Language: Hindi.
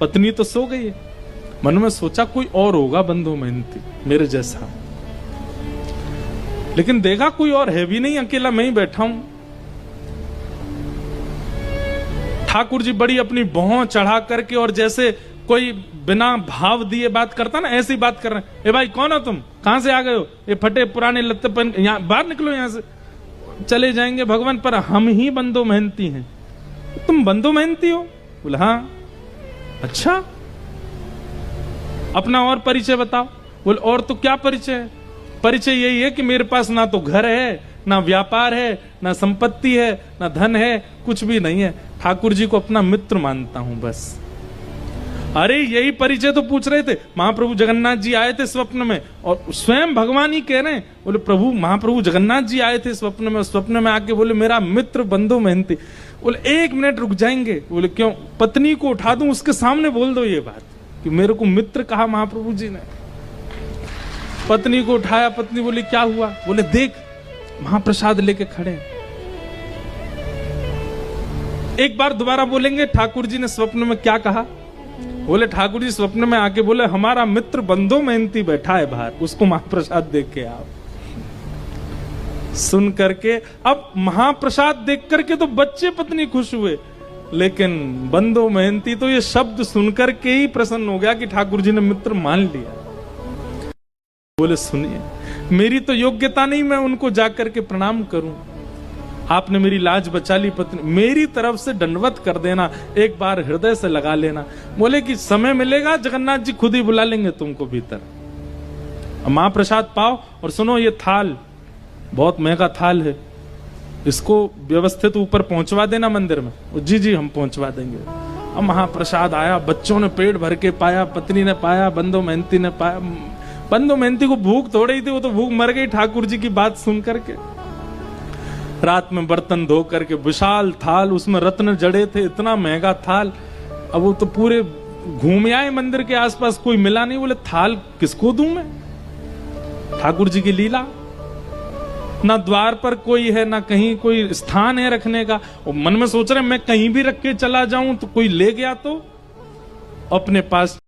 पत्नी तो सो गई है। मन में सोचा कोई और होगा बंधु मेहनती मेरे जैसा, लेकिन देखा कोई और है भी नहीं, अकेला मैं ही बैठा हूं। ठाकुर जी बड़ी अपनी भौं चढ़ा करके और जैसे कोई बिना भाव दिए बात करता ना, ऐसी बात कर रहे हैं। ए भाई कौन हो तुम, कहां से आ गए हो, ये फटे पुराने लत्ते पहन, यहां बाहर निकलो, यहां से चले जाएंगे भगवान, पर हम ही बंधु मेहनती हैं। तुम बंधु मेहनती हो? बोले हाँ। अच्छा, अपना और परिचय बताओ। बोले और तो क्या परिचय है, परिचय यही है कि मेरे पास ना तो घर है, ना व्यापार है, ना संपत्ति है, ना धन है, कुछ भी नहीं है। ठाकुर जी को अपना मित्र मानता हूं बस। अरे यही परिचय तो पूछ रहे थे। महाप्रभु जगन्नाथ जी आए थे स्वप्न में और स्वयं भगवान ही कह रहे हैं, बोले प्रभु महाप्रभु जगन्नाथ जी आए थे स्वप्न में, स्वप्न में आके बोले मेरा मित्र बंधु मेहनती। बोले 1 मिनट रुक जाएंगे? बोले क्यों? पत्नी को उठा दूं, उसके सामने बोल दो ये बात कि मेरे को मित्र कहा महाप्रभु जी ने। पत्नी को उठाया, पत्नी बोली क्या हुआ? बोले देख महाप्रसाद लेके खड़े। एक बार दोबारा बोलेंगे ठाकुर जी ने स्वप्न में क्या कहा? बोले ठाकुर जी स्वप्न में आके बोले हमारा मित्र बंधु मेहनती बैठा है बाहर, उसको महाप्रसाद देख के आओ। सुन करके अब महाप्रसाद देख करके तो बच्चे पत्नी खुश हुए, लेकिन बंधु मेहनती तो ये शब्द सुनकर के ही प्रसन्न हो गया कि ठाकुर जी ने मित्र मान लिया। बोले सुनिए, मेरी तो योग्यता नहीं मैं उनको जाकर के प्रणाम करूं, आपने मेरी लाज बचा ली पत्नी, मेरी तरफ से दंडवत कर देना, एक बार हृदय से लगा लेना। बोले कि समय मिलेगा जगन्नाथ जी खुद ही बुला लेंगे तुमको भीतर, महाप्रसाद पाओ। और सुनो ये थाल बहुत महंगा थाल है, इसको व्यवस्थित ऊपर पहुंचवा देना मंदिर में। जी जी हम पहुंचवा देंगे। अब महाप्रसाद आया, बच्चों ने पेट भर के पाया, पत्नी ने पाया, बंधु मेहनती ने पाया। बंधु मेहनती को भूख थोड़ी ही थी, वो तो भूख मर गई ठाकुर जी की बात सुन करके। रात में बर्तन धो करके विशाल थाल, उसमें रत्न जड़े थे, इतना महंगा थाल। अब वो तो पूरे घूम आए मंदिर के आसपास, कोई मिला नहीं। बोले थाल किसको दूं मैं? ठाकुर जी की लीला, ना द्वार पर कोई है, ना कहीं कोई स्थान है रखने का। और मन में सोच रहे मैं कहीं भी रख के चला जाऊं तो कोई ले गया तो अपने पास